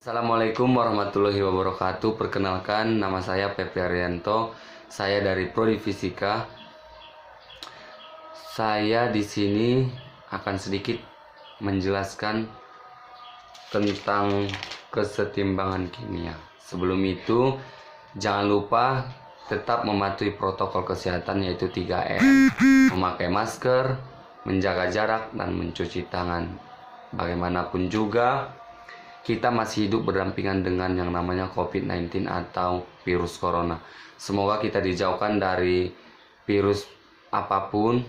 Assalamualaikum warahmatullahi wabarakatuh. Perkenalkan, nama saya Pepe Arianto. Saya dari Prodi Fisika. Saya di sini akan sedikit menjelaskan tentang kesetimbangan kimia. Sebelum itu, jangan lupa tetap mematuhi protokol kesehatan yaitu 3M. Memakai masker, menjaga jarak, dan mencuci tangan. Bagaimanapun juga, kita masih hidup berdampingan dengan yang namanya COVID-19 atau virus corona. Semoga kita dijauhkan dari virus apapun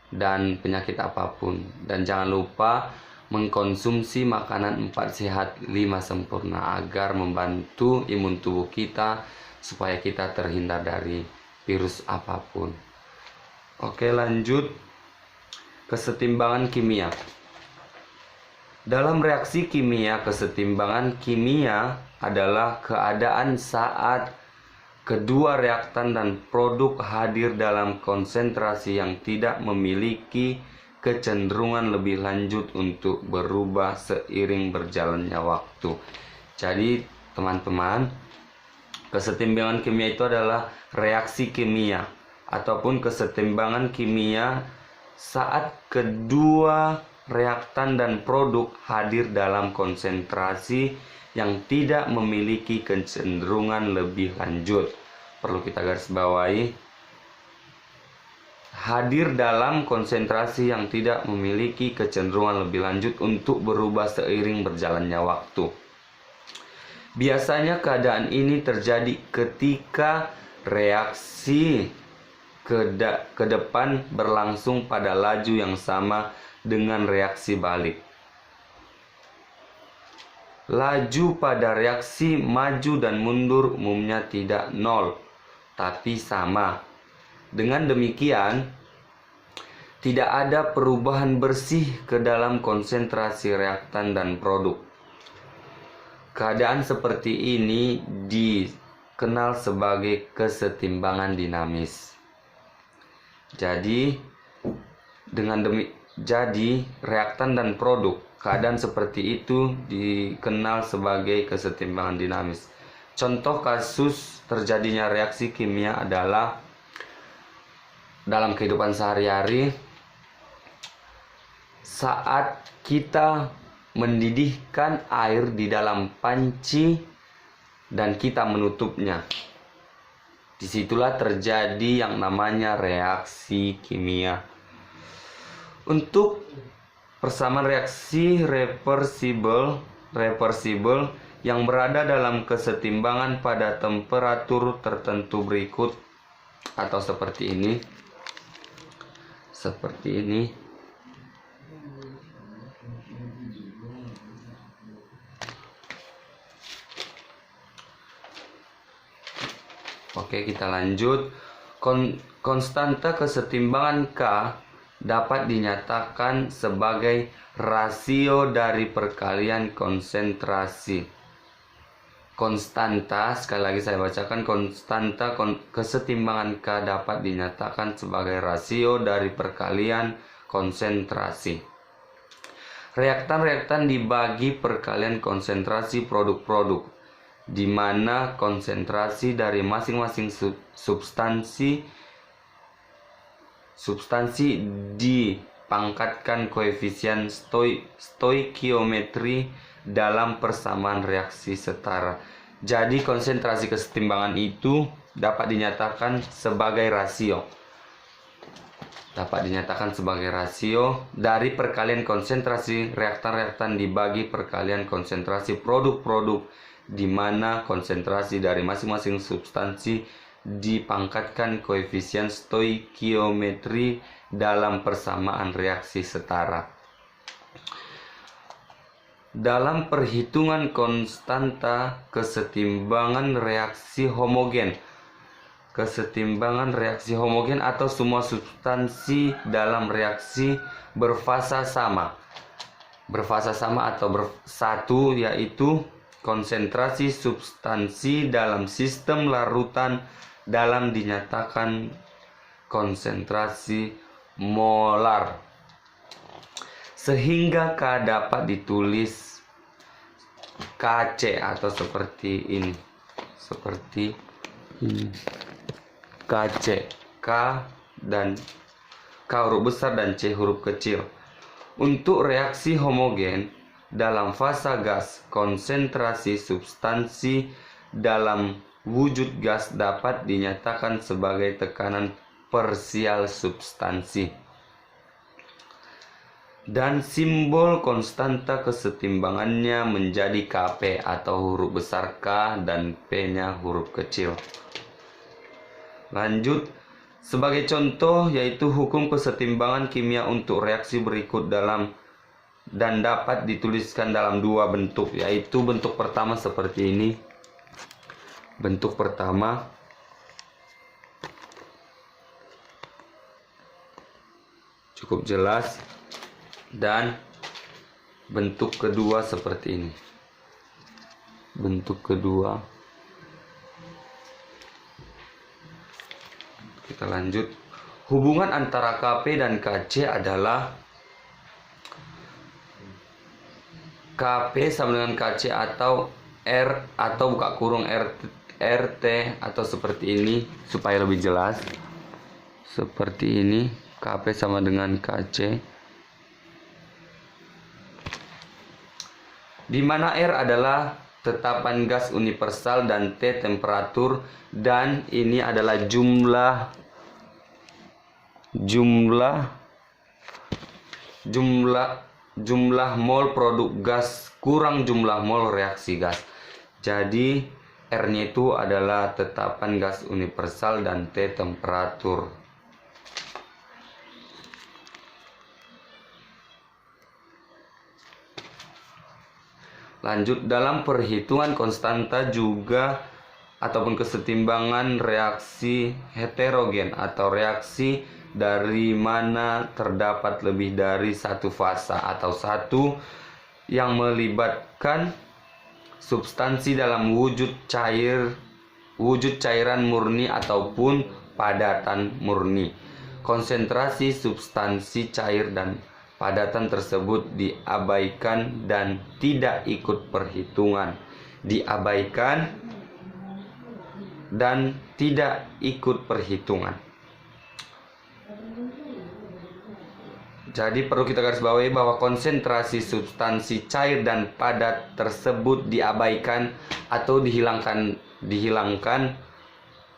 dan penyakit apapun. Dan jangan lupa mengkonsumsi makanan 4 sehat 5 sempurna agar membantu imun tubuh kita supaya kita terhindar dari virus apapun. Oke, lanjut. Kesetimbangan kimia. Dalam reaksi kimia, kesetimbangan kimia adalah keadaan saat kedua reaktan dan produk hadir dalam konsentrasi yang tidak memiliki kecenderungan lebih lanjut untuk berubah seiring berjalannya waktu. Jadi, teman-teman, kesetimbangan kimia itu adalah reaksi kimia ataupun kesetimbangan kimia saat kedua reaktan dan produk hadir dalam konsentrasi yang tidak memiliki kecenderungan lebih lanjut. Perlu kita garis bawahi, hadir dalam konsentrasi yang tidak memiliki kecenderungan lebih lanjut untuk berubah seiring berjalannya waktu. Biasanya keadaan ini terjadi ketika reaksi ke depan berlangsung pada laju yang sama dengan reaksi balik. Laju pada reaksi maju dan mundur umumnya tidak nol, tapi sama. Dengan demikian, tidak ada perubahan bersih ke dalam konsentrasi reaktan dan produk. Keadaan seperti ini dikenal sebagai kesetimbangan dinamis. Jadi reaktan dan produk, keadaan seperti itu dikenal sebagai kesetimbangan dinamis. Contoh kasus terjadinya reaksi kimia adalah dalam kehidupan sehari-hari saat kita mendidihkan air di dalam panci dan kita menutupnya. Disitulah terjadi yang namanya reaksi kimia. Untuk persamaan reaksi reversible yang berada dalam kesetimbangan pada temperatur tertentu berikut atau seperti ini. Oke, kita lanjut. Konstanta kesetimbangan K dapat dinyatakan sebagai rasio dari perkalian konsentrasi. Konstanta, sekali lagi saya bacakan, konstanta kesetimbangan K dapat dinyatakan sebagai rasio dari perkalian konsentrasi. Reaktan-reaktan dibagi perkalian konsentrasi produk-produk, di mana konsentrasi dari masing-masing substansi dipangkatkan koefisien stoikiometri dalam persamaan reaksi setara. Jadi konsentrasi kesetimbangan itu dapat dinyatakan sebagai rasio. Dari perkalian konsentrasi reaktan-reaktan dibagi perkalian konsentrasi produk-produk, di mana konsentrasi dari masing-masing substansi dipangkatkan koefisien stoikiometri dalam persamaan reaksi setara. Dalam perhitungan konstanta kesetimbangan reaksi homogen, atau semua substansi dalam reaksi berfasa sama atau bersatu, yaitu konsentrasi substansi dalam sistem larutan dalam dinyatakan konsentrasi molar. Sehingga K dapat ditulis KC atau seperti ini. KC, K dan K huruf besar dan C huruf kecil. Untuk reaksi homogen dalam fasa gas, konsentrasi substansi dalam wujud gas dapat dinyatakan sebagai tekanan parsial substansi. Dan simbol konstanta kesetimbangannya menjadi Kp atau huruf besar K dan P-nya huruf kecil. Lanjut, sebagai contoh yaitu hukum kesetimbangan kimia untuk reaksi berikut dan dapat dituliskan dalam dua bentuk, yaitu bentuk pertama seperti ini. Bentuk pertama cukup jelas, dan bentuk kedua seperti ini. Bentuk kedua, kita lanjut. Hubungan antara Kp dan Kc adalah Kp sama dengan Kc atau R atau buka kurung RT atau seperti ini supaya lebih jelas. Seperti ini, Kp sama dengan Kc, di mana R adalah tetapan gas universal dan T temperatur, dan ini adalah jumlah mol produk gas kurang jumlah mol reaksi gas. Jadi R-nya itu adalah tetapan gas universal dan T temperatur. Lanjut, dalam perhitungan konstanta juga ataupun kesetimbangan reaksi heterogen atau reaksi dari mana terdapat lebih dari satu fasa atau satu yang melibatkan substansi dalam wujud cairan murni ataupun padatan murni. Konsentrasi substansi cair dan padatan tersebut diabaikan dan tidak ikut perhitungan. Diabaikan dan tidak ikut perhitungan. Jadi perlu kita garis bawahi bahwa konsentrasi substansi cair dan padat tersebut diabaikan atau dihilangkan,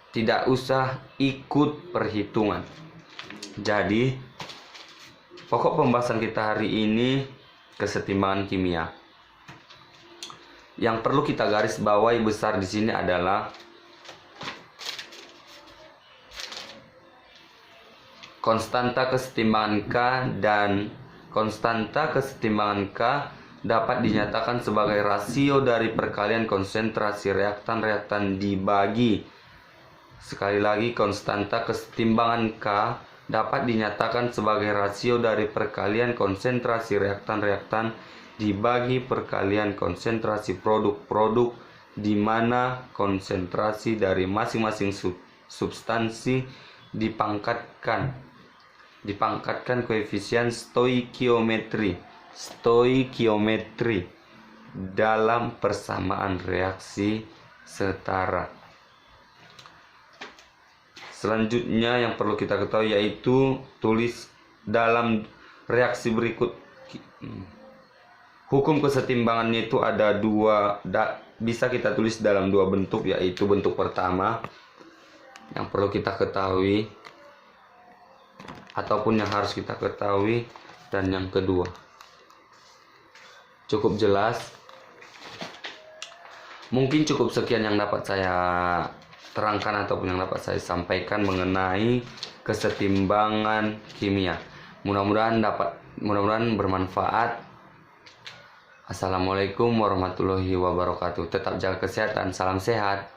tidak usah ikut perhitungan. Jadi pokok pembahasan kita hari ini kesetimbangan kimia. Yang perlu kita garis bawahi besar di sini adalah konstanta kesetimbangan K, dan konstanta kesetimbangan K dapat dinyatakan sebagai rasio dari perkalian konsentrasi reaktan-reaktan dibagi. Sekali lagi, konstanta kesetimbangan K dapat dinyatakan sebagai rasio dari perkalian konsentrasi reaktan-reaktan dibagi perkalian konsentrasi produk-produk, di mana konsentrasi dari masing-masing substansi dipangkatkan koefisien stoikiometri dalam persamaan reaksi setara. Selanjutnya yang perlu kita ketahui yaitu tulis dalam reaksi berikut. Hukum kesetimbangannya itu ada dua, bisa kita tulis dalam dua bentuk, yaitu bentuk pertama yang perlu kita ketahui ataupun yang harus kita ketahui, dan yang kedua. Cukup jelas? Mungkin cukup sekian yang dapat saya terangkan ataupun yang dapat saya sampaikan mengenai kesetimbangan kimia. Mudah-mudahan bermanfaat. Assalamualaikum warahmatullahi wabarakatuh. Tetap jaga kesehatan, salam sehat.